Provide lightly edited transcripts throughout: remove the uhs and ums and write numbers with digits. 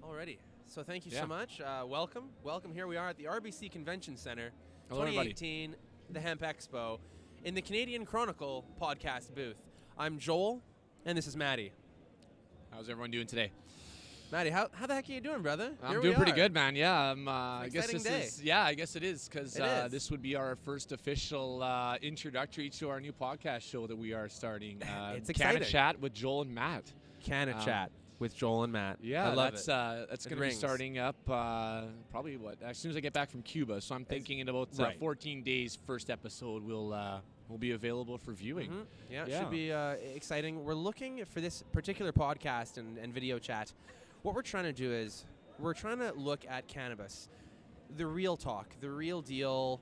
Alrighty. So thank you Yeah. so much. Welcome. Here we are at the RBC Convention Center, Hello, everybody. 2018, the Hemp Expo, in the Canadian Chronicle podcast booth. I'm Joel, and this is Maddie. How's everyone doing today? Maddie, how the heck are you doing, brother? I'm doing pretty good, man. Yeah, I guess exciting this day. is. Yeah, I guess it is because It is. this would be our first official introductory to our new podcast show that we are starting. It's exciting. Cannachat with Joel and Matt. Cannachat with Joel and Matt. Yeah, I love that's it. that's It going to be rings. starting up probably as soon as I get back from Cuba. So I'm thinking in about right. 14 days, first episode will be available for viewing. Mhm. Yeah, it Yeah. should be exciting. We're looking for this particular podcast and video chat. What we're trying to do is we're trying to look at cannabis, the real talk, the real deal.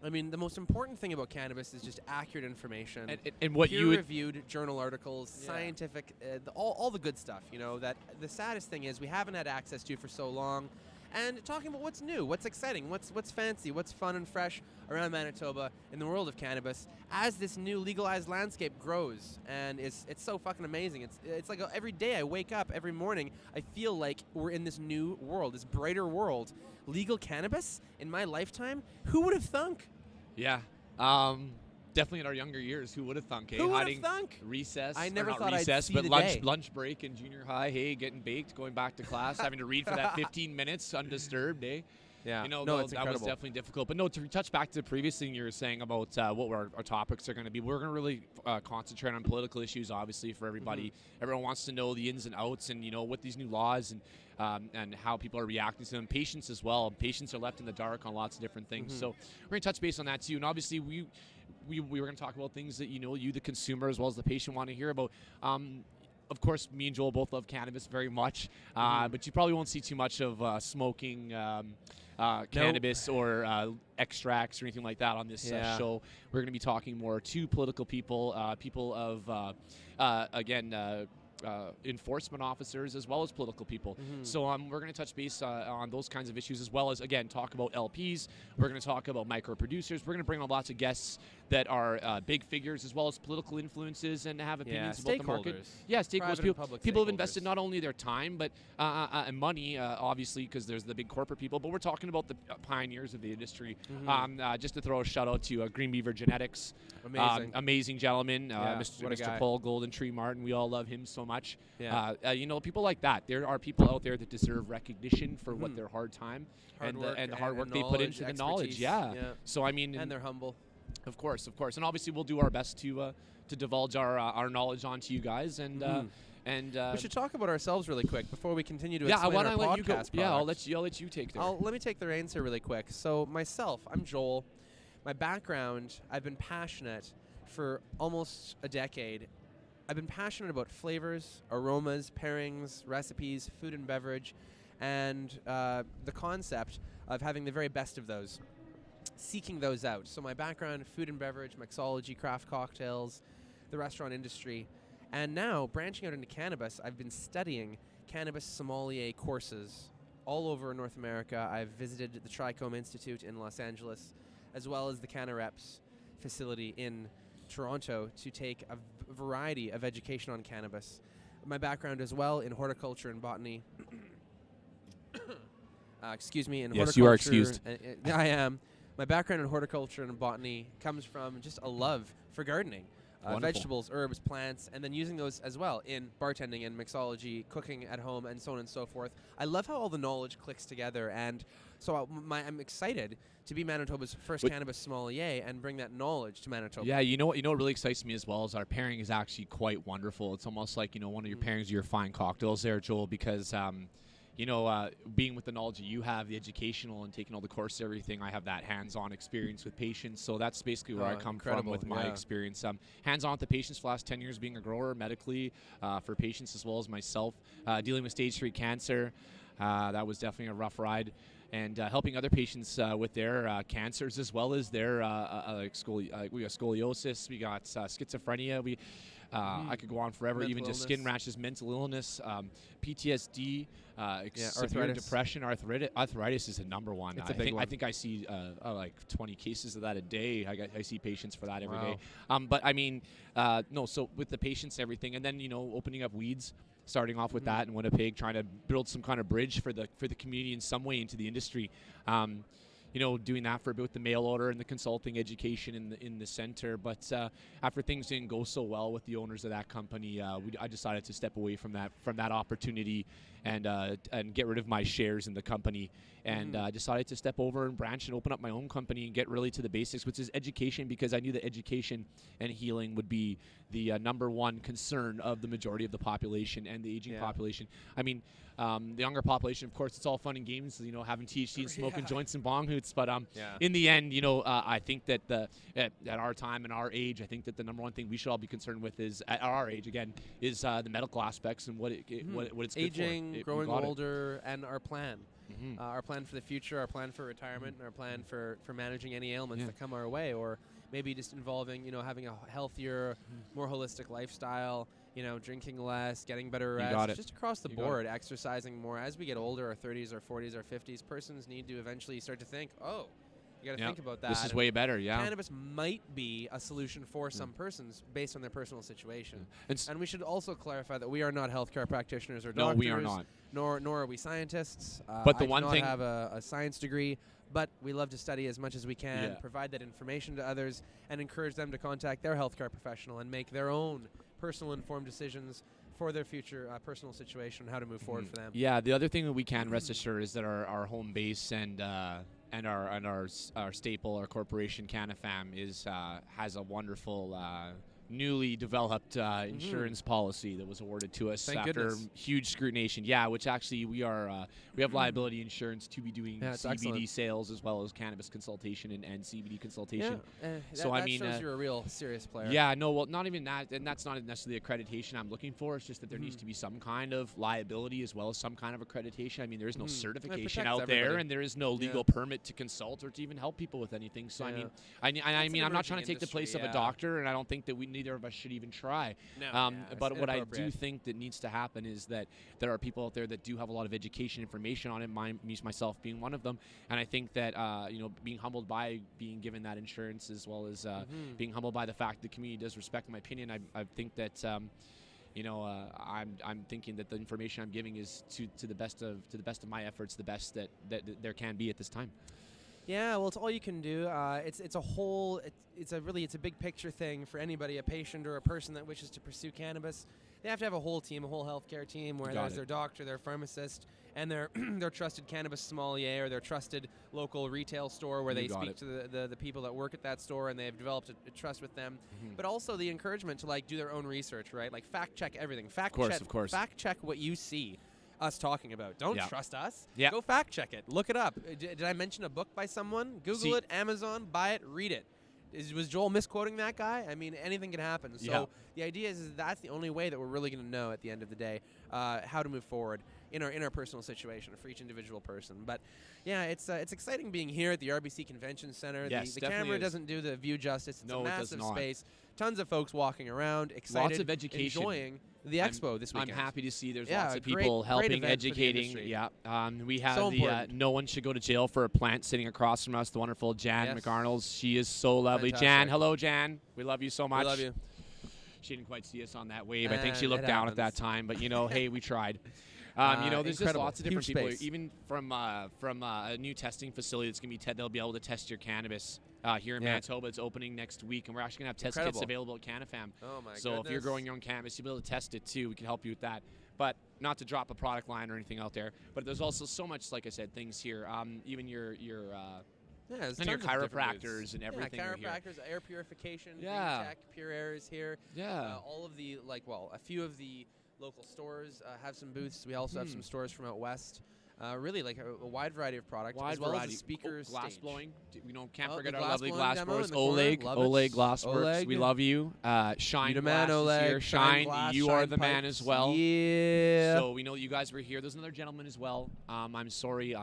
I mean, the most important thing about cannabis is just accurate information, And what you would, peer-reviewed journal articles, Yeah. scientific, all the good stuff. You know, that the saddest thing is we haven't had access to for so long. And talking about what's new, what's exciting, what's fancy, what's fun and fresh around Manitoba in the world of cannabis as this new legalized landscape grows, and it's so fucking amazing. It's like every day I wake up, every morning I feel like we're in this new world, this brighter world. Legal cannabis in my lifetime? Who would have thunk? yeah. Definitely in our younger years, who would have thunk? Who would have Hiding thunk? recess. I or never not thought I'd recess, see but the lunch day. lunch break in junior high. Hey, getting baked, going back to class, having to read for that 15 minutes undisturbed. Eh? Yeah, You know, no, though, it's that was incredible. definitely difficult. But no, to touch back to the previous thing you were saying about what our topics are going to be, we're going to really concentrate on political issues, obviously, for everybody. Everyone wants to know the ins and outs and, what these new laws and how people are reacting to them. Patients as well. Patients are left in the dark on lots of different things. So we're going to touch base on that, too. And obviously, we were going to talk about things that, you, the consumer, as well as the patient, want to hear about. Of course, me and Joel both love cannabis very much, but you probably won't see too much of smoking cannabis or extracts or anything like that on this Yeah. show. We're going to be talking more to political people, people of, enforcement officers, as well as political people. So we're going to touch base on those kinds of issues, as well as, again, talk about LPs. We're going to talk about micro producers. We're going to bring on lots of guests that are big figures, as well as political influences, and have opinions about the market. stakeholders. Yeah, stakeholders. Private and public People have stakeholders. invested not only their time, but and money, obviously, because there's the big corporate people. But we're talking about the pioneers of the industry. Just to throw a shout out to Green Beaver Genetics. Amazing. Amazing gentleman, Yeah, Mr. what a guy. Paul Golden Tree Martin. We all love him so much. Yeah. People like that. There are people out there that deserve recognition for what their hard time Hard and work the hard work and they put knowledge, into the knowledge. expertise. Yeah. Yeah. So I mean, And they're humble. of course, and obviously we'll do our best to divulge our knowledge onto you guys and. We should talk about ourselves really quick before we continue to I explain want our to let you go. podcast Yeah, I'll product. let you take there. Let me take the reins here really quick. So myself, I'm Joel. My background, I've been passionate for almost a decade. I've been passionate about flavors, aromas, pairings, recipes, food and beverage, and the concept of having the very best of those, seeking those out. So my background, food and beverage, mixology, craft cocktails, the restaurant industry. And now, branching out into cannabis, I've been studying cannabis sommelier courses all over North America. I've visited the Trichome Institute in Los Angeles, as well as the Cannareps facility in Toronto to take a variety of education on cannabis. My background as well in horticulture and botany. Excuse me, in Yes, horticulture. you are excused. I am. My background in horticulture and botany comes from just a love for gardening. Wonderful. Vegetables, herbs, plants, and then using those as well in bartending and mixology, cooking at home, and so on and so forth. I love how all the knowledge clicks together, and so I'm excited to be Manitoba's first cannabis sommelier and bring that knowledge to Manitoba. Yeah, you know what really excites me as well is our pairing is actually quite wonderful. It's almost like one of your pairings of your fine cocktails there, Joel, because being with the knowledge that you have, the educational and taking all the courses, everything, I have that hands-on experience with patients. So that's basically where I come from with my experience. Hands-on with the patients for the last 10 years, being a grower medically for patients as well as myself, dealing with stage 3 cancer. That was definitely a rough ride. And helping other patients with their cancers as well as their we got scoliosis, we got schizophrenia, I could go on forever, Mental even just illness. skin rashes, mental illness, PTSD, severe arthritis. depression, arthritis is the number one. It's a big one. I think I see like 20 cases of that a day. I see patients for that every Wow. day. But I mean, no, so with the patients, everything, and then, opening up weeds, starting off with that in Winnipeg, trying to build some kind of bridge for the community in some way into the industry. Doing that for both the mail order and the consulting education in the center. But after things didn't go so well with the owners of that company, I decided to step away from that opportunity and get rid of my shares in the company, and decided to step over and branch and open up my own company and get really to the basics, which is education, because I knew that education and healing would be the number one concern of the majority of the population and the aging population. I mean, the younger population, of course, it's all fun and games, having THC and smoking joints and bong hoots. But in the end, I think that at our time and our age, I think that the number one thing we should all be concerned with is, at our age again, is the medical aspects and what it's aging, good for. growing older, and our plan. Our plan for the future, our plan for retirement, and our plan for managing any ailments that come our way, or maybe just involving, having a healthier, more holistic lifestyle, drinking less, getting better rest, just across the board, exercising more. As we get older, our 30s, our 40s, our 50s, persons need to eventually start to think, you got to think about that. This is way better, Cannabis might be a solution for some persons based on their personal situation. And we should also clarify that we are not healthcare practitioners or doctors. No, we are not. Nor are we scientists. But the I one do not thing have a science degree, but we love to study as much as we can, provide that information to others, and encourage them to contact their healthcare professional and make their own personal informed decisions for their future personal situation, how to move forward for them. Yeah, the other thing that we can rest assured is that our home base and our staple, our corporation, Cannafam, has a wonderful newly developed insurance policy that was awarded to us after huge scrutination. Yeah, which actually we have liability insurance to be doing CBD sales as well as cannabis consultation and CBD consultation. So that shows you're a real serious player. Yeah, no, well, not even that, and that's not necessarily accreditation I'm looking for. It's just that there needs to be some kind of liability as well as some kind of accreditation. I mean, there is no certification out there, and there is no legal permit to consult or to even help people with anything. So I mean, I'm not trying to take the place of a doctor, and I don't think that neither of us should even try. But what I do think that needs to happen is that there are people out there that do have a lot of education information on it, myself being one of them, and I think that being humbled by being given that insurance, as well as being humbled by the fact the community does respect my opinion. I think that I'm thinking that the information I'm giving is to the best of my efforts, the best that there can be at this time. Yeah, well, it's all you can do. It's a big picture thing for anybody, a patient or a person that wishes to pursue cannabis. They have to have a whole team, a whole healthcare team, where there's their doctor, their pharmacist, and their their trusted cannabis sommelier, or their trusted local retail store where they speak to the people that work at that store, and they've developed a trust with them. But also the encouragement to do their own research, right? Like fact check everything. Of course. Fact check what you see us talking about. Don't trust us. Go fact check it. Look it up. Did I mention a book by someone? Google it, Amazon, buy it, read it. Was Joel misquoting that guy? I mean, anything can happen. So the idea is that's the only way that we're really going to know at the end of the day how to move forward in our personal situation for each individual person. But yeah, it's exciting being here at the RBC Convention Center. Yes, the camera doesn't do the view justice. It's a massive space. Tons of folks walking around, excited, lots of education, enjoying the expo this weekend. I'm happy to see there's lots of people helping, educating. We have no one should go to jail for a plant sitting across from us. The wonderful Jan McArnold. She is so lovely. Fantastic. Jan, hello, Jan. We love you so much. We love you. She didn't quite see us on that wave. I think she looked down at that time, but hey, we tried. There's just lots of different people, even from a new testing facility that's going to be they'll be able to test your cannabis here in Manitoba. It's opening next week, and we're actually going to have test kits available at Cannafam. Oh my So if you're growing your own cannabis, you'll be able to test it too. We can help you with that. But not to drop a product line or anything out there, but there's also so much, like I said, things here. Even your and your chiropractors and everything. Chiropractors, air purification, green tech, Pure Air is here. All of the a few of the local stores have some booths. We also have some stores from out west. Really, a wide variety of products, as well as a speaker glass stage. blowing. Can't forget our lovely glass glassblowers. Oleg Glassworks. We love you. Shine Glass is here. Shine, you are the man as well. Yeah. So we know you guys were here. There's another gentleman as well. I'm sorry.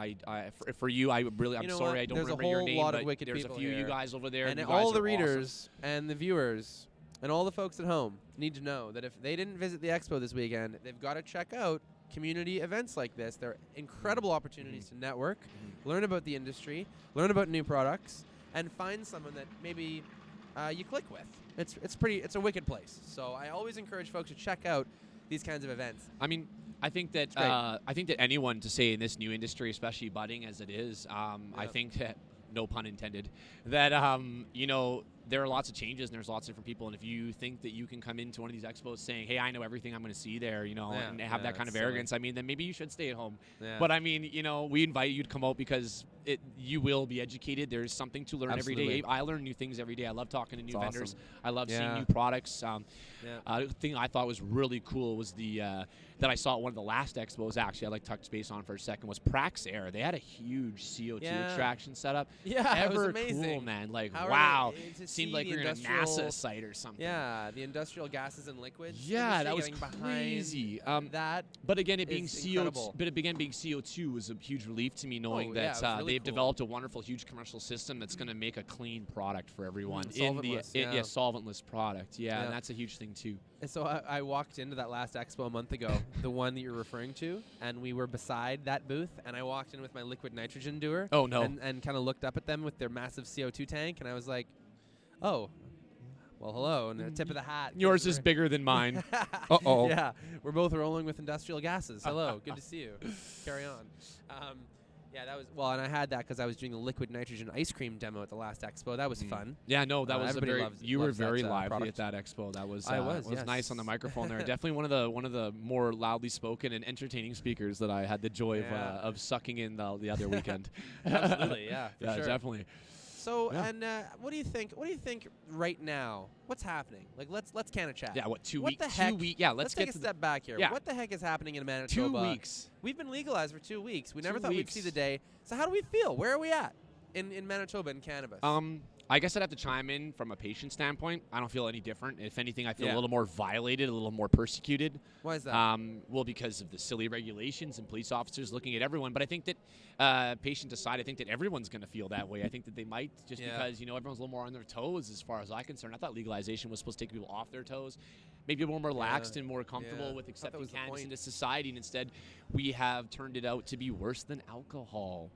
For you, I'm sorry. I don't remember your name. But there's a few of you guys over there, and all the readers and the viewers and all the folks at home need to know that if they didn't visit the expo this weekend, they've got to check out community events like this. They're incredible opportunities to network, learn about the industry, learn about new products, and find someone that maybe you click with. It's a wicked place. So I always encourage folks to check out these kinds of events. I mean, I think that anyone to say in this new industry, especially budding as it is, I think that, no pun intended, that there are lots of changes and there's lots of different people. And if you think that you can come into one of these expos saying, "Hey, I know everything I'm going to see there," and have that kind of arrogance, I mean, then maybe you should stay at home. Yeah. But I mean, we invite you to come out because you will be educated. There's something to learn every day. I learn new things every day. I love talking to new vendors. Awesome. I love seeing new products. The thing I thought was really cool was that I saw at one of the last expos, actually, I'd like to touch base on for a second, was Praxair. They had a huge CO2 extraction setup. Yeah, it was Ever amazing. Cool, man. Like, How wow. It Seemed like we were in a NASA site or something. Yeah, the industrial gases and liquids. Yeah, that was behind crazy. That. But again, it being incredible. being CO2 was a huge relief to me, knowing that really they've cool. developed a wonderful, huge commercial system that's going to make a clean product for everyone. Solventless, solventless product. Yeah, Yeah. and that's a huge thing too. And so I walked into that last expo a month ago, the one that you're referring to, and we were beside that booth, and I walked in with my liquid nitrogen doer. Oh, no. And kind of looked up at them with their massive CO2 tank, and I was like, oh, well, hello, and a tip of the hat. Yours is bigger than mine. Uh-oh. Yeah, we're both rolling with industrial gases. Hello, good to see you. Carry on. Yeah, that was and I had that because I was doing the liquid nitrogen ice cream demo at the last expo. That was fun. Yeah, no, that was everybody very. loves- You were loves that, very lively product. at that expo. That was. I was, was yes. nice on the microphone there. Definitely one of the more loudly spoken and entertaining speakers that I had the joy of sucking in the other weekend. Absolutely, yeah, for sure. Definitely. So, Yeah. and what do you think? What do you think right now? What's happening? Like, let's Cannachat. Yeah, what 2 What weeks? the heck? 2 weeks. Yeah, Let's get take a to step back here. Yeah. What the heck is happening in 2 Manitoba? weeks. We've been legalized for 2 weeks. We never 2 thought we'd weeks. see the day. So how do we feel? Where are we at in Manitoba in cannabis? I guess I'd have to chime in from a patient standpoint. I don't feel any different. If anything, I feel Yeah. a little more violated, a little more persecuted. Why is that? Well, because of the silly regulations and police officers looking at everyone. But I think that patient aside, I think that everyone's going to feel that way. I think that they might just because, everyone's a little more on their toes as far as I'm concerned. I thought legalization was supposed to take people off their toes, maybe more relaxed and more comfortable with accepting cannabis into society. And instead, we have turned it out to be worse than alcohol.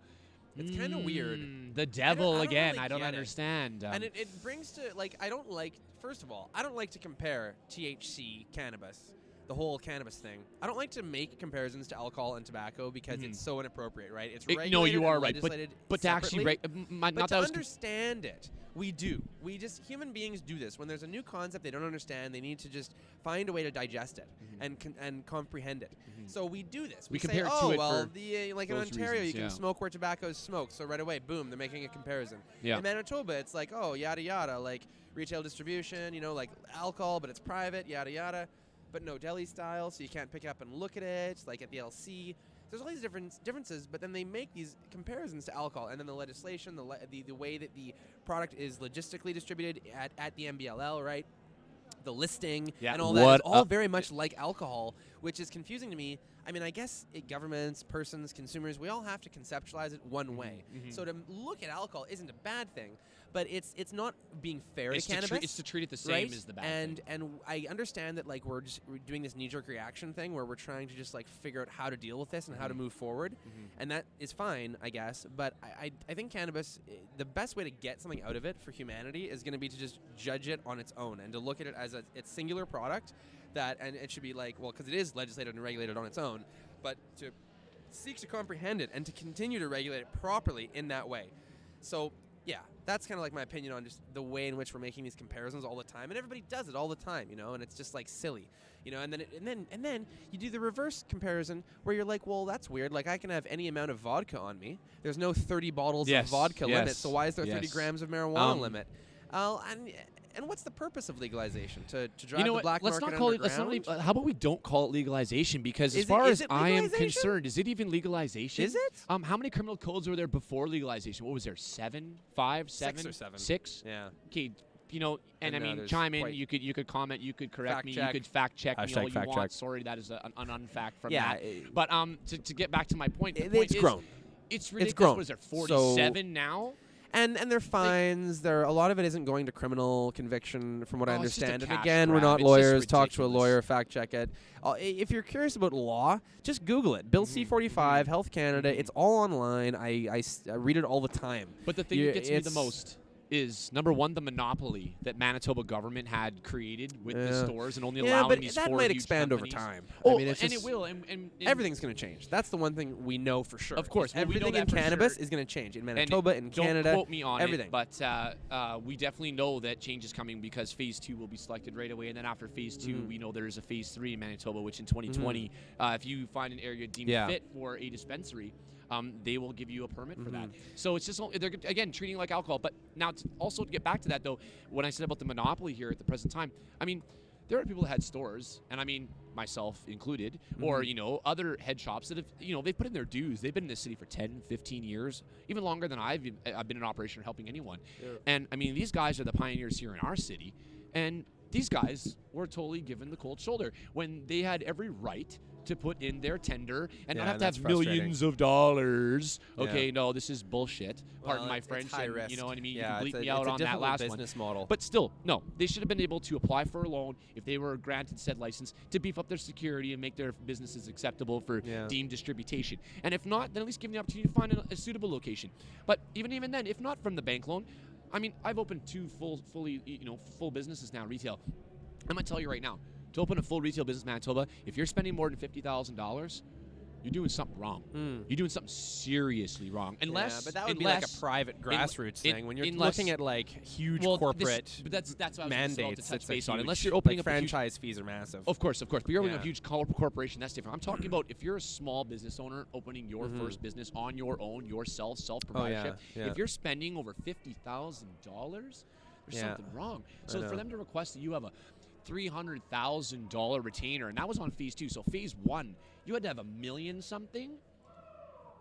It's kind of weird. The devil I don't again. really I don't get it. understand. And it brings to, like, I don't like, first of all, I don't like to compare THC cannabis, the whole cannabis thing. I don't like to make comparisons to alcohol and tobacco because it's so inappropriate, right? It's regulated no, you are and right. legislated But to actually, separately. not But that to I was understand it, we do. We just, human beings do this. When there's a new concept they don't understand, they need to just find a way to digest it and comprehend it. So we do this. We say, compare it oh, to it well, for like in those Ontario, reasons, you can smoke where tobacco is smoked. So right away, boom, they're making a comparison. Yeah. In Manitoba, it's like, oh, yada, yada, like retail distribution, like alcohol, but it's private, yada, yada. But no deli style, so you can't pick up and look at it, like at the LC. There's all these differences, but then they make these comparisons to alcohol, and then the legislation, the way that the product is logistically distributed at the MBLL, right? The listing and all that is all very much like alcohol, which is confusing to me. I mean, I guess governments, persons, consumers, we all have to conceptualize it one way. So to look at alcohol isn't a bad thing, but it's not being fair to cannabis. It's to treat it the same right? as the bad thing. And I understand that like we're doing this knee-jerk reaction thing where we're trying to just like figure out how to deal with this and how to move forward, and that is fine, I guess. But I think cannabis, the best way to get something out of it for humanity is going to be to just judge it on its own and to look at it as its singular product. And it should be like, well, because it is legislated and regulated on its own, but to seek to comprehend it and to continue to regulate it properly in that way. So, yeah, that's kind of like my opinion on just the way in which we're making these comparisons all the time, and everybody does it all the time, and it's just like silly, and then you do the reverse comparison where you're like, well, that's weird. Like I can have any amount of vodka on me. There's no 30 bottles of vodka limit, so why is there 30 grams of marijuana limit? And what's the purpose of legalization? To drive the black let's market not call underground? it. How about we don't call it legalization? Because as Is far it as I am legalization? concerned, is it even legalization? Is it? How many criminal codes were there before legalization? What was there? 7, 5, 7, 6 or 7. 6. Yeah. Okay. And I mean, there's chime in. quite- You could comment. You could correct Fact me. check. You could fact check me Hashtag all you fact want. check. Sorry, that is an unfact from Yeah, that. But to get back to my point, the point it's is, grown. It's ridiculous. grown. What is there? So- 47 now. And their fines, a lot of it isn't going to criminal conviction, from what I Oh, it's just a understand. And cash again, we're grab. not It's just lawyers. Talk to a ridiculous. lawyer, fact check it. If you're curious about law, just Google it. Bill C-45, Health Canada. It's all online. I read it all the time. But the thing that gets me the most is, number one, the monopoly that Manitoba government had created with the stores and only Yeah, allowing but these that four might huge expand over companies. time. Oh, I mean, it's and just, it will. And everything's going to change. That's the one thing we know for sure. Of course. Well, we know everything that in for cannabis sure. is going to change in And Manitoba, in don't Canada. quote me on everything. it, but we definitely know that change is coming because Phase 2 will be selected right away. And then after Phase 2, we know there is a Phase 3 in Manitoba, which in 2020, if you find an area deemed fit for a dispensary, they will give you a permit for that. So it's just, they're, again, treating it like alcohol. But now, also to get back to that, though, when I said about the monopoly here at the present time, I mean, there are people that had stores, and I mean, myself included, or, other head shops that have, they've put in their dues. They've been in the city for 10, 15 years, even longer than I've been in operation or helping anyone. Yeah. And, I mean, these guys are the pioneers here in our city, and these guys were totally given the cold shoulder when they had every right to put in their tender and not have to have millions of dollars. Okay, no, this is bullshit. Pardon my French. High risk. You know what I mean? Yeah, you can bleep me out on that last business model. But still, no, they should have been able to apply for a loan if they were granted said license to beef up their security and make their businesses acceptable for deemed distribution. And if not, then at least give them the opportunity to find a suitable location. But even then, if not from the bank loan, I mean, I've opened two full businesses now, retail. I'm gonna tell you right now, to open a full retail business in Manitoba, if you're spending more than $50,000, you're doing something wrong. You're doing something seriously wrong. Unless, but that would be like a private grassroots thing. When you're looking at like huge corporate but that's what mandates, I was to touch base on. huge. Unless you're opening like up franchise fees are massive. Of course. But you're opening a huge corporation. That's different. I'm talking about if you're a small business owner opening your first business on your own, yourself, self-proprietorship. If you're spending over $50,000, there's something wrong. So for them to request that you have a $300,000 retainer, and that was on Phase 2. So Phase 1, you had to have $1 million something.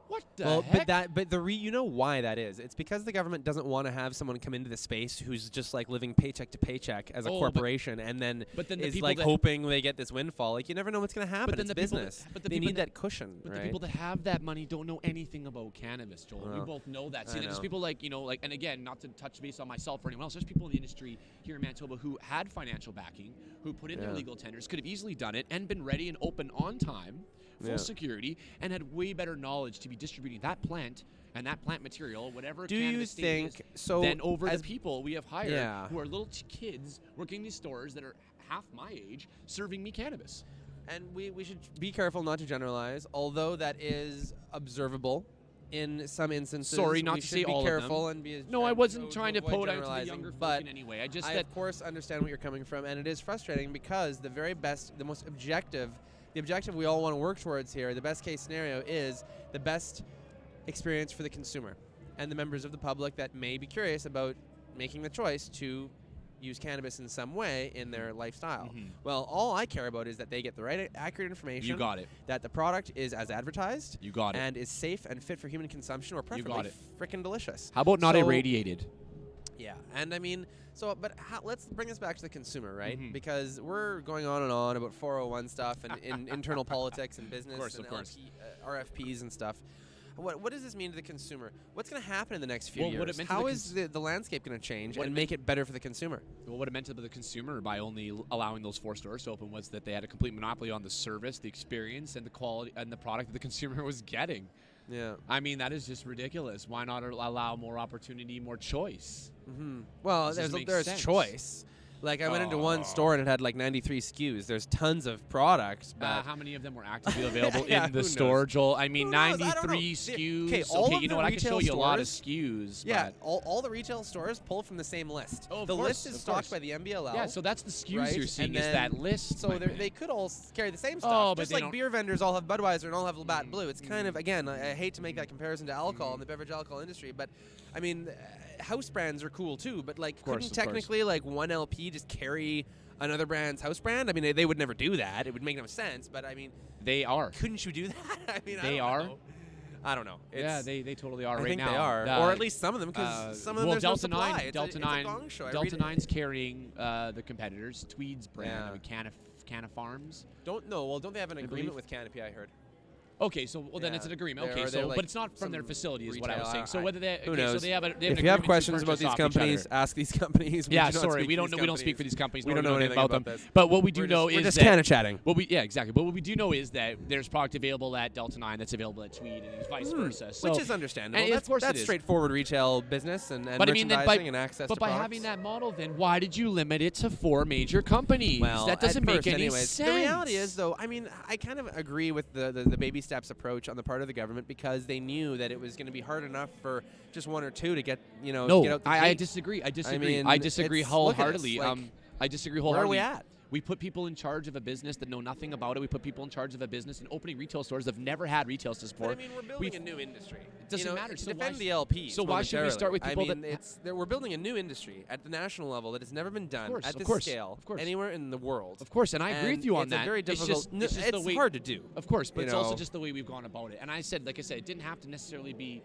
What the heck? But you know why that is? It's because the government doesn't want to have someone come into the space who's just like living paycheck to paycheck as a corporation, and then is like hoping they get this windfall. Like you never know what's going to happen. It's business. They need that cushion. But the people that have that money don't know anything about cannabis, Joel. We both know that. See, there's people like and again, not to touch base on myself or anyone else. There's people in the industry here in Manitoba who had financial backing, who put in their legal tenders, could have easily done it and been ready and open on time. Full security, and had way better knowledge to be distributing that plant and that plant material, whatever cannabis state is, than over the people we have hired who are little kids working in these stores that are half my age serving me cannabis. And we should be careful not to generalize, although that is observable in some instances. Sorry, not to say all of them. And be no, I wasn't trying to put out to the younger folk in any way. I of course understand where you're coming from, and it is frustrating because the very best, the most objective. The objective we all want to work towards here, the best case scenario, is the best experience for the consumer and the members of the public that may be curious about making the choice to use cannabis in some way in their lifestyle. Well, all I care about is that they get the right, accurate information. You got it. That the product is as advertised. You got it. And is safe and fit for human consumption, or preferably freaking delicious. How about not irradiated? Yeah, and I mean, let's bring this back to the consumer, right? Because we're going on and on about 401 stuff and in internal politics and business and RFPs and stuff. What does this mean to the consumer? What's going to happen in the next few years? How is the landscape going to change and make it better for the consumer? Well, what it meant to the consumer by only allowing those 4 stores to open was that they had a complete monopoly on the service, the experience, and the quality and the product that the consumer was getting. Yeah. I mean, that is just ridiculous. Why not allow more opportunity, more choice? Well, there's choice. Like, I went into one store and it had like 93 SKUs. There's tons of products. But how many of them were actively available in the store, Joel? I mean, 93 SKUs. Okay, you know what? I can show you a lot of SKUs. Yeah, all the retail stores pull from the same list. Oh, the list is stocked by the MBLL. Yeah, so that's the SKUs you're seeing is that list. So they could all carry the same stuff. Just like beer vendors all have Budweiser and all have Labatt Blue. It's kind of, again, I hate to make that comparison to alcohol in the beverage alcohol industry, but, I mean, house brands are cool too, but like couldn't technically like one LP just carry another brand's house brand? I mean, they would never do that. It would make no sense, but I mean, they are. Couldn't you do that? I mean, they are. I don't know. They totally are. I right think now. they are, or at least some of them, because some of them there's Delta no supply. 9, Delta 9, Delta 9's carrying the competitors. Tweed's brand, Canna Farms. Don't they have an agreement with Canopy? I heard. Okay, so then it's an agreement. Okay, so like but it's not from their facility, is what I was saying. So whether they who knows? So they have an if you have agreement to questions about purchase these off each companies, other. ask these companies. Yeah, sorry, we don't speak for these companies. We don't know anything about them. this. But what we do know we're is just that Cannachatting. Exactly. But what we do know is that there's product available at Delta 9 that's available at Tweed and vice versa. So, which is understandable. and of course that's it is. straightforward retail business and But I mean, merchandising and access but to by products. having that model, then why did you limit it to 4 major companies? Well, that doesn't at make first any anyways. sense. The reality is, though, I mean, I kind of agree with the baby steps approach on the part of the government because they knew that it was going to be hard enough for just one or two to get, get out the I gate. disagree. I mean, disagree wholeheartedly. I disagree wholeheartedly. Where are we at? We put people in charge of a business that know nothing about it. We put people in charge of a business and opening retail stores that have never had retail stores before. But, I mean, we're building a new industry. It doesn't matter. To So defend why the LPs. So why should we start with people we're building a new industry at the national level that has never been done at this scale anywhere in the world. Of course, and I agree with you on it's that. A very difficult. It's hard to do. Of course, but it's also just the way we've gone about it. And like I said, it didn't have to necessarily be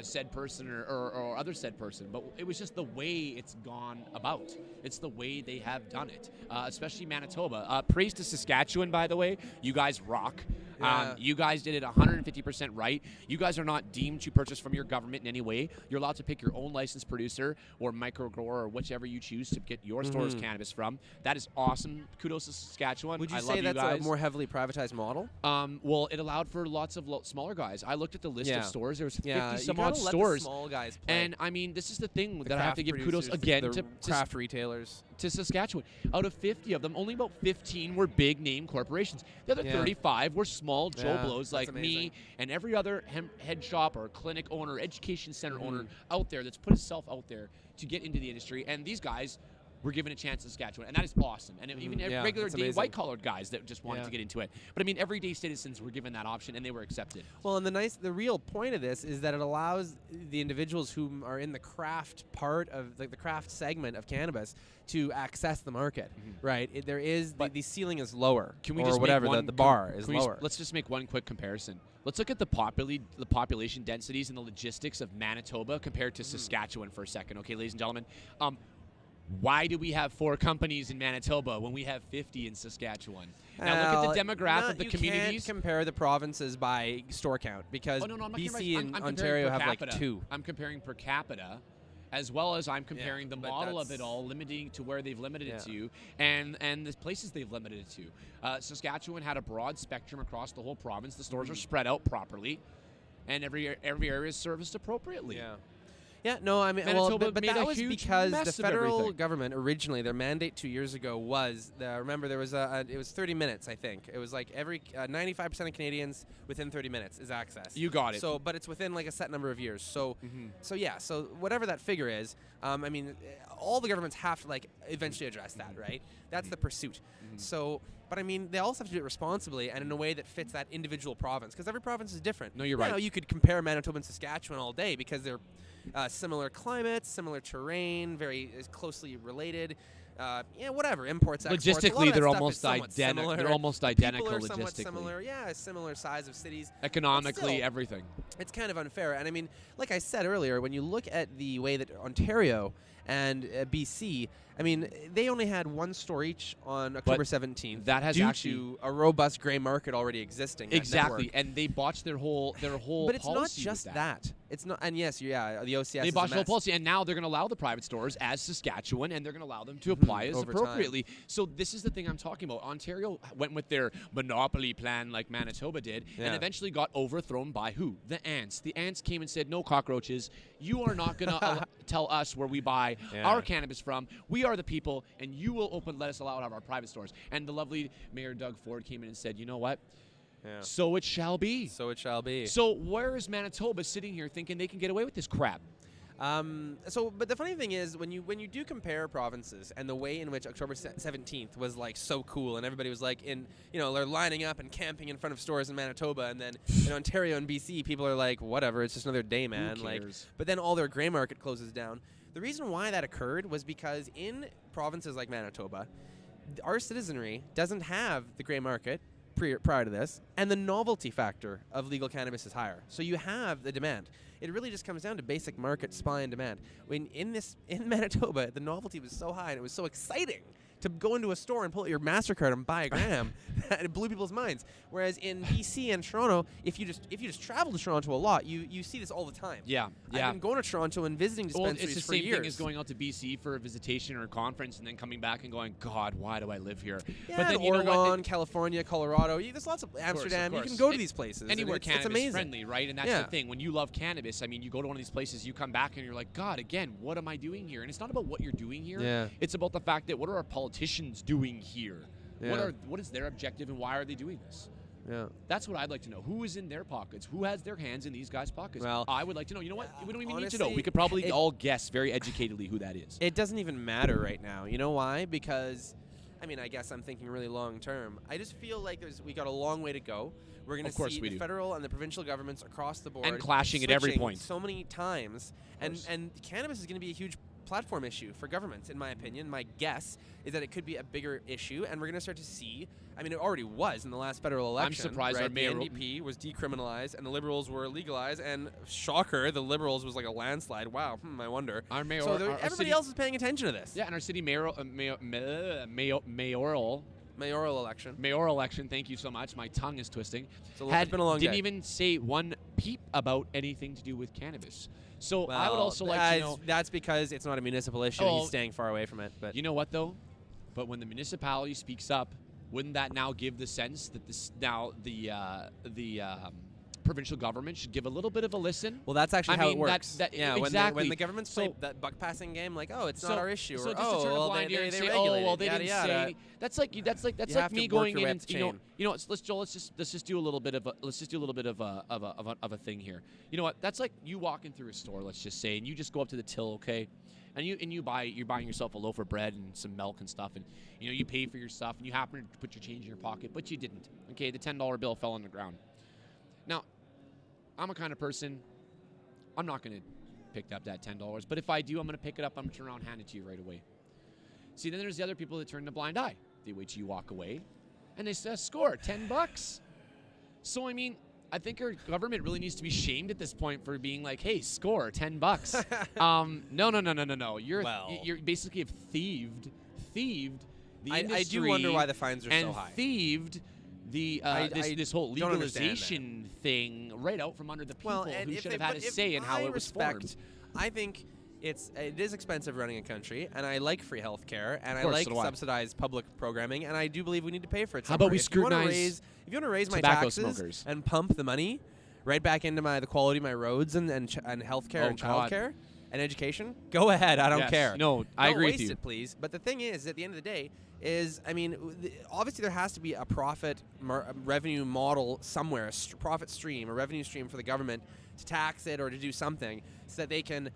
said person or other said person, but it was just the way it's gone about. It's the way they have done it, especially Manitoba. Praise to Saskatchewan, by the way. You guys rock. Yeah. You guys did it 150% right. You guys are not deemed to purchase from your government in any way. You're allowed to pick your own licensed producer or micro grower or whichever you choose to get your store's cannabis from. That is awesome. Kudos to Saskatchewan. Would you I say love that's you guys. a more heavily privatized model? Well, it allowed for lots of smaller guys. I looked at the list of stores. There was 50 some you odd gotta stores. let the small guys play. And I mean, this is the thing The that I have to give kudos again the craft retailers. to Saskatchewan. Out of 50 of them, only about 15 were big name corporations. The other 35 were small Joe Blows like me and every other head shop or clinic owner, education center owner out there that's put himself out there to get into the industry. And these guys were given a chance in Saskatchewan, and that is awesome. And even regular day white-collared guys that just wanted to get into it. But I mean, everyday citizens were given that option, and they were accepted. Well, and the real point of this is that it allows the individuals who are in the craft part of the craft segment of cannabis to access the market, right? The ceiling is lower, can we or just whatever make the bar is lower. Let's just make one quick comparison. Let's look at the population densities and the logistics of Manitoba compared to Saskatchewan for a second, okay, ladies and gentlemen. Why do we have 4 companies in Manitoba when we have 50 in Saskatchewan? Now look at the demographic of the communities. You can't compare the provinces by store count because BC and Ontario have like 2. I'm comparing per capita, as well as I'm comparing the model of it all, limiting to where they've limited it to, and the places they've limited it to. Saskatchewan had a broad spectrum across the whole province. The stores are spread out properly, and every area is serviced appropriately. Yeah, no, I mean, Manitoba but made that a was huge because mess the of federal everything. government originally, their mandate 2 years ago was, remember there was it was 30 minutes, I think. It was like every 95% of Canadians within 30 minutes is access. You got it. So, but it's within like a set number of years. So, so whatever that figure is, I mean, all the governments have to like eventually address that, right? That's the pursuit. So, but I mean, they also have to do it responsibly and in a way that fits that individual province, because every province is different. No, you're right. You could compare Manitoba and Saskatchewan all day because they're similar climates, similar terrain, very closely related. Whatever, imports, exports. Logistically, they're almost identical. They're almost identical People are somewhat logistically. similar. Yeah, similar size of cities. Economically, everything. It's kind of unfair. And I mean, like I said earlier, when you look at the way that Ontario and BC, I mean, they only had one store each on October 17th. That has due actually to a robust gray market already existing. Exactly, and they botched their whole But it's not policy just with that. It's not. And yes, the OCS. They botched the whole policy, and now they're going to allow the private stores as Saskatchewan, and they're going to allow them to apply as over appropriately. So this is the thing I'm talking about. Ontario went with their monopoly plan like Manitoba did, and eventually got overthrown by who? The ants. The ants came and said, "No cockroaches. You are not going to tell us where we buy our cannabis from. We are the people, and you will let us allow it out of our private stores." And the lovely Mayor Doug Ford came in and said, "You know what? So it shall be. So it shall be." So where is Manitoba sitting here thinking they can get away with this crap? But the funny thing is, when you do compare provinces and the way in which October 17th was like so cool, and everybody was like they're lining up and camping in front of stores in Manitoba, and then in Ontario and BC, people are like, whatever, it's just another day, man. Who cares? But then all their gray market closes down. The reason why that occurred was because in provinces like Manitoba, our citizenry doesn't have the gray market prior to this, and the novelty factor of legal cannabis is higher. So you have the demand. It really just comes down to basic market supply and demand. When in Manitoba, the novelty was so high and it was so exciting to go into a store and pull out your MasterCard and buy a gram it blew people's minds. Whereas in BC and Toronto, if you just travel to Toronto a lot, you see this all the time. Yeah. I've been going to Toronto and visiting dispensaries it's the for same years. thing as going out to BC for a visitation or a conference and then coming back and going, God, why do I live here? Yeah, but then and you know Oregon, what? California, Colorado. There's lots of Amsterdam. Of You course. can go to these places. Anywhere it's cannabis amazing. friendly, right? And that's the thing. When you love cannabis, I mean, you go to one of these places, you come back and you're like, God, again, what am I doing here? And it's not about what you're doing here. Yeah. It's about the fact that what are our politicians doing here? Yeah. What is their objective and why are they doing this? Yeah. That's what I'd like to know. Who is in their pockets? Who has their hands in these guys' pockets? Well, I would like to know. You know what? We don't even honestly, need to know. We could probably all guess very educatedly who that is. It doesn't even matter right now. You know why? Because, I mean, I guess I'm thinking really long term. I just feel like we got a long way to go. We're going to see the federal and the provincial governments across the board and clashing at every point so many times. And cannabis is going to be a huge platform issue for governments, in my opinion. My guess is that it could be a bigger issue, and we're going to start to see. I mean, it already was in the last federal election. I'm surprised right? our mayor. The NDP was decriminalized, and the Liberals were legalized. And shocker, the Liberals was like a landslide. Wow, I wonder. Our mayor. So everybody else is paying attention to this. Yeah, and our city mayoral election. Thank you so much. My tongue is twisting. It's been a long day. Didn't even say one peep about anything to do with cannabis. So I would also like to know. That's because it's not a municipal issue. He's staying far away from it. But you know what though? But when the municipality speaks up, wouldn't that now give the sense that the provincial government should give a little bit of a listen? Well, that's actually how it works. Exactly. When the governments play that buck passing game, like, oh, it's not our issue, so or just to turn a blind ear and say, oh, well, they didn't say. That's like me going in and let's just do a little bit of a thing here. You know what? That's like you walking through a store, let's just say, and you just go up to the till, okay? And you're buying yourself a loaf of bread and some milk and stuff, and you pay for your stuff, and you happen to put your change in your pocket, but you didn't. Okay, the $10 bill fell on the ground. Now, I'm a kind of person, I'm not going to pick up that $10, but if I do, I'm going to pick it up, I'm going to turn around and hand it to you right away. See, then there's the other people that turn a blind eye. They wait till you walk away, and they say, score, $10. So, I mean, I think our government really needs to be shamed at this point for being like, hey, score, $10. No. You're basically have thieved the industry. I do wonder why the fines are so high. And thieved this whole legalization thing right out from under the people who should have had a say in how it was formed. I think it is expensive running a country, and I like free health care, and I like subsidized public programming, and I do believe we need to pay for it. How about we scrutinize if you want to raise my taxes smokers and pump the money right back into the quality of my roads and health care and child care and education, go ahead. I don't care. No, I agree with you. Don't waste it, please. But the thing is, at the end of the day, obviously there has to be a profit revenue model somewhere, a profit stream, a revenue stream for the government to tax it or to do something so that they can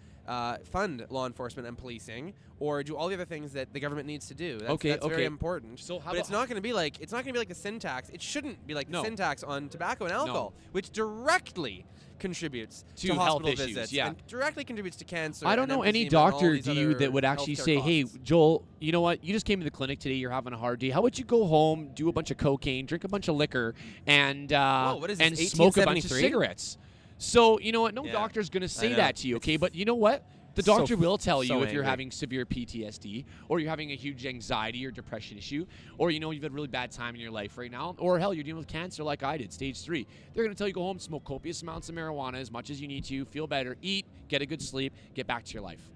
fund law enforcement and policing or do all the other things that the government needs to do. That's very important. So but it's not going to be like the sin tax. It shouldn't be like the sin tax on tobacco and alcohol, which directly contributes to health hospital issues, visits and directly contributes to cancer. I don't know any doctor to you that would actually say, hey, Joel, you know what? You just came to the clinic today. You're having a hard day. How about you go home, do a bunch of cocaine, drink a bunch of liquor, and smoke a bunch of cigarettes? So, you know what? No doctor's going to say that to you, okay? But you know what? The doctor will tell you if you're having severe PTSD or you're having a huge anxiety or depression issue or, you've had a really bad time in your life right now or, hell, you're dealing with cancer like I did, stage 3. They're going to tell you go home, smoke copious amounts of marijuana as much as you need to, feel better, eat, get a good sleep, get back to your life.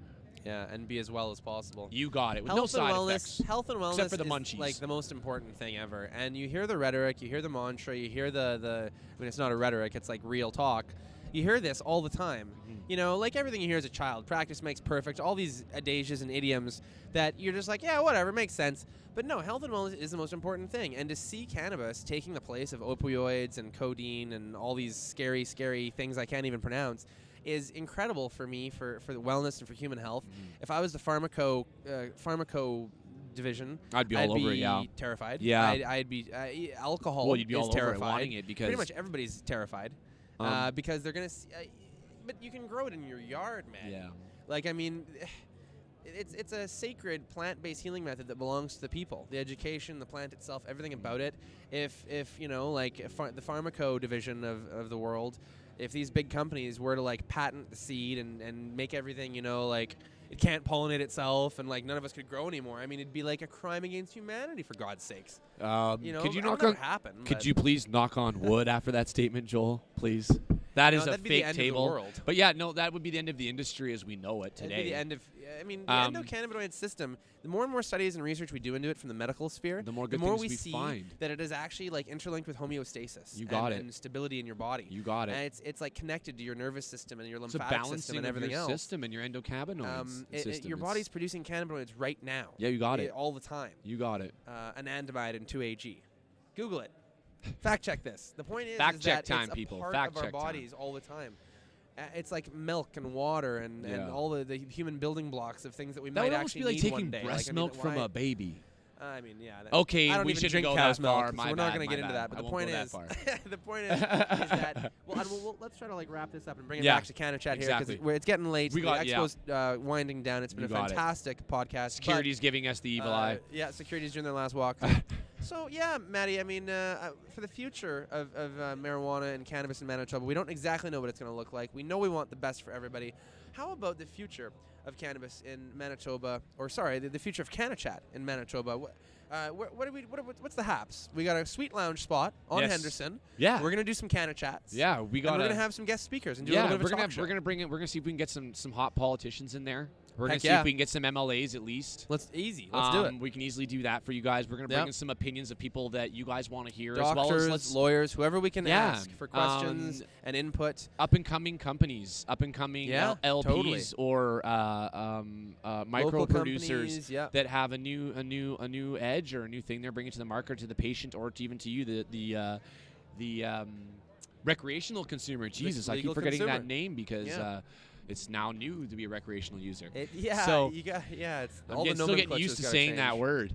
Yeah, and be as well as possible. You got it. With no side effects. Health and wellness except for the munchies. Is like the most important thing ever. And you hear the rhetoric, you hear the mantra, you hear I mean, it's not a rhetoric, it's like real talk. You hear this all the time. Like everything you hear as a child, practice makes perfect, all these adages and idioms that you're just like, yeah, whatever, makes sense. But no, health and wellness is the most important thing. And to see cannabis taking the place of opioids and codeine and all these scary, scary things I can't even pronounce is incredible for me, for the wellness and for human health. If I was the pharmaco division, I'd be all over it, yeah. Terrified. Yeah. I'd be alcohol well, you'd be is all terrified. Over it wanting it because pretty much everybody's terrified because they're going to but you can grow it in your yard, man. Yeah. Like, I mean, it's a sacred plant-based healing method that belongs to the people. The education, the plant itself, everything about it. If the pharmaco division of the world, if these big companies were to, patent the seed and make everything, it can't pollinate itself, and like none of us could grow anymore. I mean, it'd be like a crime against humanity, for God's sakes. You know, could you that'll knock never on? happen, Could but- you please knock on wood after that statement, Joel? Please. That is a that'd be the fake end of the table. world. But yeah, no, that would be the end of the industry as we know it today. It'd be the end of. I mean, the endocannabinoid system. The more and more studies and research we do into it from the medical sphere, The more good we things we see find. that it is actually like interlinked with homeostasis. You got it. And stability in your body. You got it. And it's like connected to your nervous system and your It's a lymphatic system balancing and of everything your else. system and your endocannabinoids system. Your body's producing cannabinoids right now. Yeah, you got it. All the time. You got it. Anandamide and 2-AG. Google it. Fact check this. The point is, Fact is check that time, it's a people. part Fact of our check time. bodies all the time. It's like milk and water and all the human building blocks of things that we That might would almost actually be like need taking one day. breast like, milk from a baby. I mean, yeah. Okay, I don't we even shouldn't drink go cow's that milk, far. so My we're bad, not going to my get into bad. that. But I the won't point go is, that far. the point is that let's try to like wrap this up and bring it Yeah, back to Cannachat exactly. here because it's getting late. We The got- expo's winding down. It's been You a got it. fantastic podcast. Security's giving us the evil eye. Yeah, security's doing their last walk. So yeah, Maddie. I mean, for the future of marijuana and cannabis in Manitoba, we don't exactly know what it's going to look like. We know we want the best for everybody. How about the future of cannabis in Manitoba, or sorry, the future of Cannachat in Manitoba? What's the haps? We got a sweet lounge spot on Yes. Henderson. Yeah. We're gonna do some Cannachats. Yeah, we got. And we're gonna have some guest speakers and do a Yeah, little bit we're of a gonna talk show. we're gonna bring it. We're gonna see if we can get some hot politicians in there. We're gonna Heck see yeah. if we can get some MLAs at least. Let's do it. We can easily do that for you guys. We're gonna bring Yep. in some opinions of people that you guys want to hear, as well Doctors, as let's lawyers, whoever we can Yeah, ask for questions and input. up and coming companies, up and coming Yeah, LPs totally. or micro Local producers companies, yeah. that have a new edge or a new thing they're bringing to the market, to the patient, or to even to you, the recreational consumer. Jesus, I keep legal forgetting consumer. that name because Yeah. it's now new to be a recreational user. So So it's I'm all the still getting nomenclature's used to gotta saying that change. word.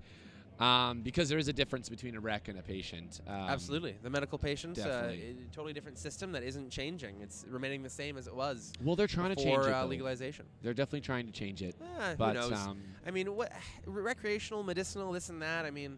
Because there is a difference between a rec and a patient. Absolutely. The medical patient, definitely. a totally different system that isn't changing. It's remaining the same as it was Well, they're trying to change before it. though. legalization. They're definitely trying to change it. Who But knows? I mean, what recreational, medicinal, this and that. I mean,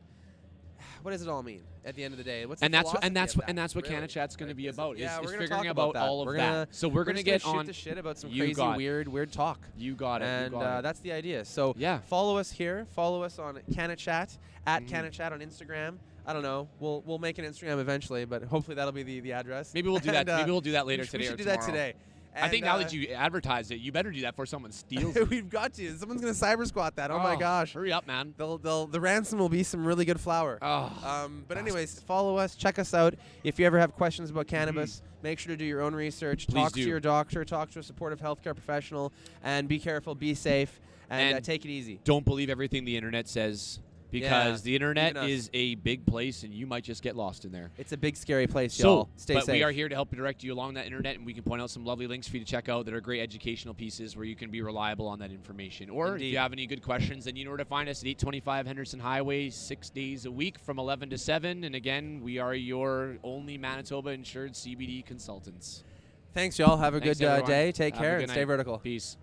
what does it all mean at the end of the day? What's and the that's what philosophy of that, what really? Cannachat's going to be about. Yeah, is we're gonna figuring talk about that. all of We're that. gonna- So we're gonna just get shoot on. the shit about some You crazy, got it. weird talk. You got it. And you got it. that's the idea. So Yeah. follow us here. Follow us on Cannachat at Cannachat on Instagram. I don't know. We'll make an Instagram eventually, but hopefully that'll be the address. Maybe we'll do that. And, Maybe we'll do that later we today should or do tomorrow. that today. I think And, now that you advertised it, you better do that before someone steals it. we've got to. Someone's gonna cyber squat that. Oh my gosh. Hurry up, man. The ransom will be some really good flour. Oh, But anyways, follow us, check us out. If you ever have questions about cannabis, make sure to do your own research. Please Talk do. to your doctor, talk to a supportive healthcare professional, and be careful, be safe, and And take it easy. Don't believe everything the internet says, because the internet even us. is a big place and you might just get lost in there. It's a big, scary place, y'all. Stay but safe. we are here to help direct you along that internet, and we can point out some lovely links for you to check out that are great educational pieces where you can be reliable on that information. Or if Indeed. you have any good questions, then you know where to find us at 825 Henderson Highway, 6 days a week from 11 to 7. And again, we are your only Manitoba insured CBD consultants. Thanks, y'all. Have a Thanks, good everyone. day. Take Have a care good and stay night. vertical. Peace.